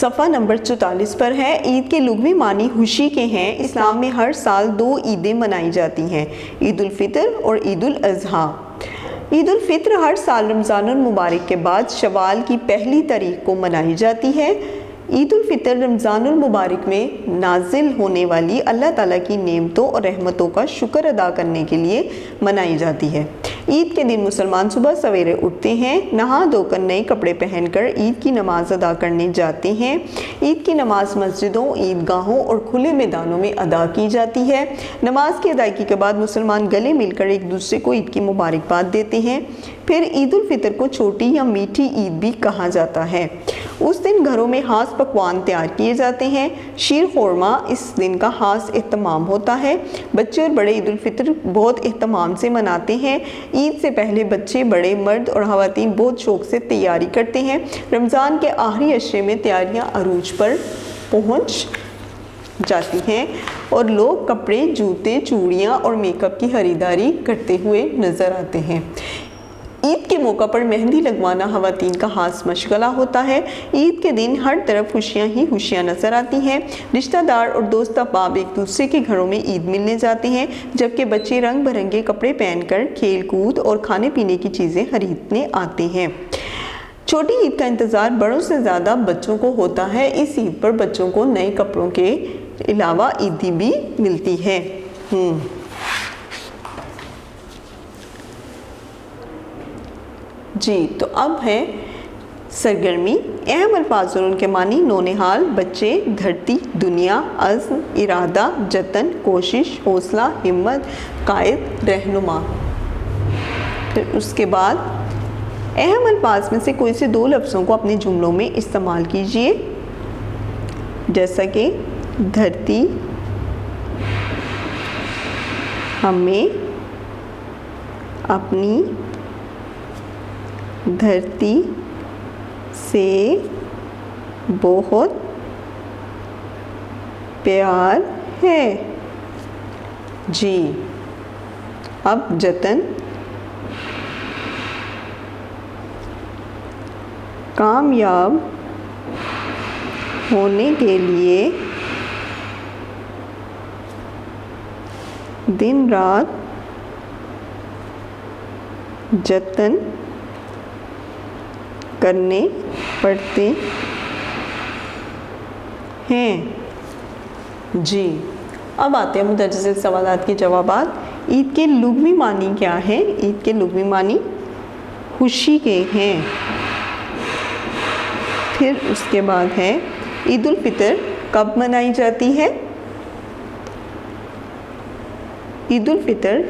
सफ़ा नंबर 44 पर है। ईद के लुग़वी मानी खुशी के हैं। इस्लाम में हर साल 2 ईदें मनाई जाती हैं, ईद उल फितर और ईद उल अज़हा। ईद उल फितर हर साल रमज़ानुल मुबारक के बाद शवाल की पहली तारीख को मनाई जाती है। ईद उल फितर रमज़ानुल मुबारक में नाजिल होने वाली अल्लाह ताला की नेमतों और रहमतों का शुक्र अदा करने के लिए मनाई जाती है। ईद के दिन मुसलमान सुबह सवेरे उठते हैं, नहा धोकर नए कपड़े पहनकर ईद की नमाज़ अदा करने जाते हैं। ईद की नमाज़ मस्जिदों, ईदगाहों और खुले मैदानों में अदा की जाती है। नमाज की अदायगी के बाद मुसलमान गले मिलकर एक दूसरे को ईद की मुबारकबाद देते हैं। फिर ईद उल फितर को छोटी या मीठी ईद भी कहा जाता है। उस दिन घरों में खास पकवान तैयार किए जाते हैं। शीर खुरमा इस दिन का खास एहतमाम होता है। बच्चे और बड़े ईद उल फितर बहुत एहतमाम से मनाते हैं। ईद से पहले बच्चे, बड़े, मर्द और ख़वातीन बहुत शौक़ से तैयारी करते हैं। रमज़ान के आखिरी अशरे में तैयारियां अरूज पर पहुंच जाती हैं और लोग कपड़े, जूते, चूड़ियाँ और मेकअप की खरीदारी करते हुए नज़र आते हैं। ईद के मौका पर मेहंदी लगवाना ख़वातीन का खास मशगला होता है। ईद के दिन हर तरफ खुशियाँ ही खुशियाँ नज़र आती हैं। रिश्तेदार और दोस्त अहबाब एक दूसरे के घरों में ईद मिलने जाते हैं, जबकि बच्चे रंग बिरंगे कपड़े पहनकर खेल कूद और खाने पीने की चीज़ें खरीदने आते हैं। छोटी ईद का इंतज़ार बड़ों से ज़्यादा बच्चों को होता है। इस ईद पर बच्चों को नए कपड़ों के अलावा ईदी भी मिलती है। जी, तो अब है सरगर्मी। अहम अल्फाज और उनके मानी नौनिहाल, बच्चे, धरती, दुनिया, अज़्म, इरादा, जतन, कोशिश, हौसला, हिम्मत, कायद, रहनुमा। फिर उसके बाद अहम अल्फाज में से कोई से 2 लफ्ज़ों को अपने जुमलों में इस्तेमाल कीजिए, जैसा कि धरती हमें अपनी धरती से बहुत प्यार है। जी, अब जतन, कामयाब होने के लिए दिन रात जतन करने पड़ते हैं। जी, अब आते हैं मुदर्रिस सवालात के जवाबात। ईद के लुग़वी मानी क्या है? ईद के लुग़वी मानी खुशी के हैं। फिर उसके बाद है ईद उल फितर कब मनाई जाती है? ईद उल फितर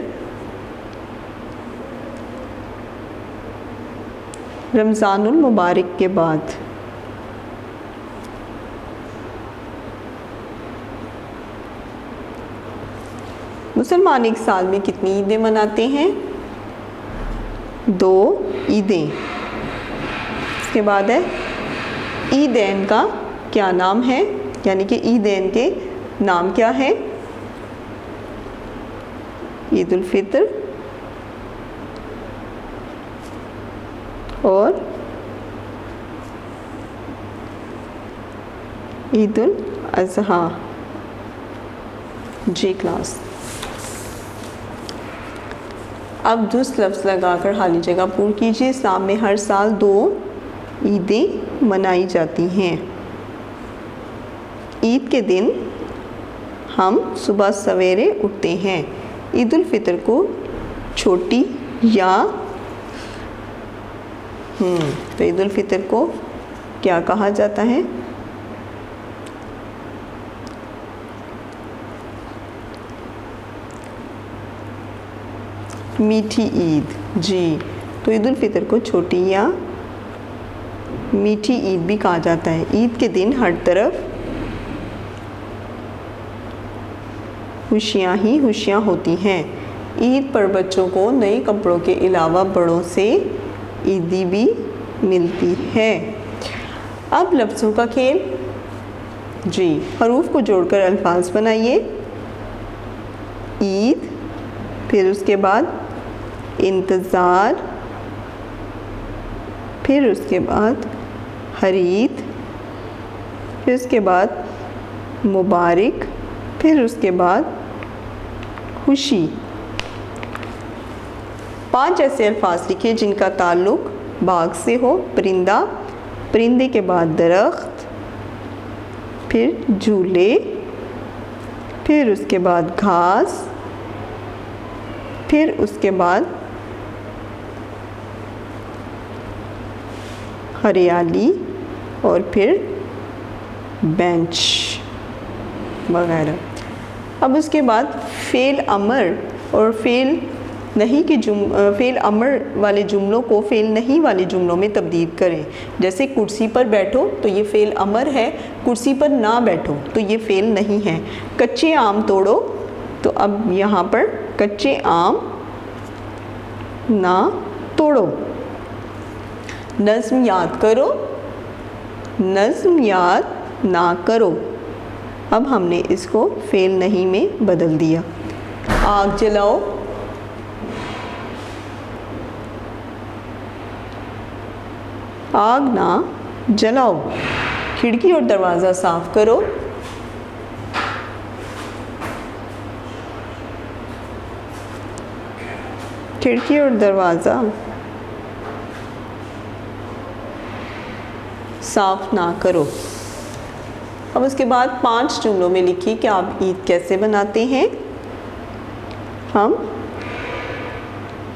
रमज़ानुल मुबारक के बाद। मुसलमान एक साल में कितनी ईदें मनाते हैं? 2 ईदें। इसके बाद है ईदैन का क्या नाम है, यानी कि ईदैन के नाम क्या है? ईद उल फितर और ईद उल अज़हा। जी क्लास, अब दुरुस्त लफ्ज़ लगाकर खाली जगह पूरी कीजिए। इस्लाम में हर साल 2 ईदें मनाई जाती हैं। ईद के दिन हम सुबह सवेरे उठते हैं। ईद उल फितर को छोटी या तो ईद उल फितर को क्या कहा जाता है? मीठी ईद। जी, तो ईद उल फितर को छोटी या मीठी ईद भी कहा जाता है। ईद के दिन हर तरफ खुशियाँ ही खुशियाँ होती हैं। ईद पर बच्चों को नए कपड़ों के अलावा बड़ों से ईदी भी मिलती है। अब लफ्ज़ों का खेल। जी, हरूफ को जोड़कर अल्फाज बनाइए। ईद, फिर उसके बाद इंतज़ार, फिर उसके बाद खरीद, फिर उसके बाद मुबारक, फिर उसके बाद खुशी। 5 ऐसे अल्फाज लिखिए जिनका ताल्लुक़ बाग से हो। परिंदा, परिंदे के बाद दरख्त, फिर झूले, फिर उसके बाद घास, फिर उसके बाद हरियाली और फिर बेंच वगैरह। अब उसके बाद फ़ेल अमर और फ़ेल नहीं के फ़ेल अमर वाले जुमलों को फ़ेल नहीं वाले जुमलों में तब्दील करें। जैसे कुर्सी पर बैठो तो ये फ़ेल अमर है, कुर्सी पर ना बैठो तो ये फ़ेल नहीं है। कच्चे आम तोड़ो, तो अब यहाँ पर कच्चे आम ना तोड़ो। नज़्म याद करो, नज़्म याद ना करो। अब हमने इसको फ़ेल नहीं में बदल दिया। आग जलाओ, आग ना जलाओ। खिड़की और दरवाज़ा साफ़ करो, खिड़की और दरवाज़ा साफ़ ना करो। अब उसके बाद 5 जुमलों में लिखिए कि आप ईद कैसे मनाते हैं। हम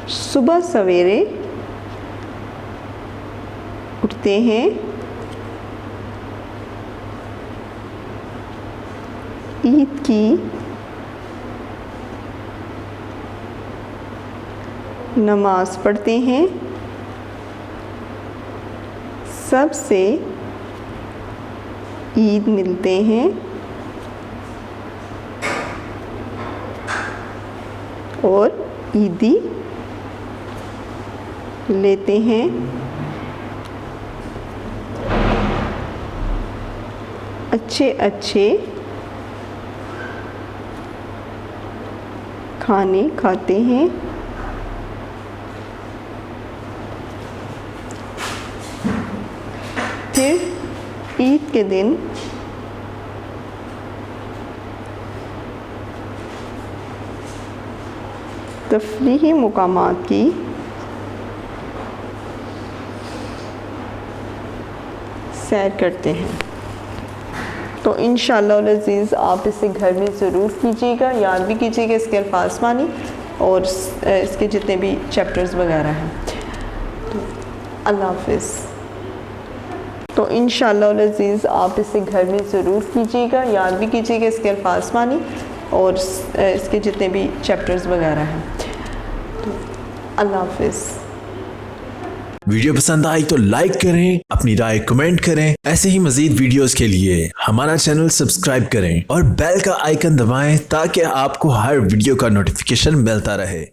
सुबह सवेरे उठते हैं, ईद की नमाज़ पढ़ते हैं, सबसे ईद मिलते हैं और ईदी लेते हैं। अच्छे अच्छे खाने खाते हैं, फिर ईद के दिन तफरीही मुकामात की सैर करते हैं। तो इंशाअल्लाह अज़ीज़ आप इसे घर में ज़रूर कीजिएगा, याद भी कीजिएगा इसके अल्फाज मानी और इसके जितने भी चैप्टर्स वगैरह हैं। तो अल्लाह हाफ़िज़। तो इंशाअल्लाह अज़ीज़ आप इसे घर में ज़रूर कीजिएगा, याद भी कीजिएगा इसके अल्फाज मानी और इसके जितने भी चैप्टर्स वगैरह हैं। तो अल्लाह हाफ़िज़। वीडियो पसंद आई तो लाइक करें, अपनी राय कमेंट करें। ऐसे ही मजीद वीडियोस के लिए हमारा चैनल सब्सक्राइब करें और बेल का आइकन दबाएं ताकि आपको हर वीडियो का नोटिफिकेशन मिलता रहे।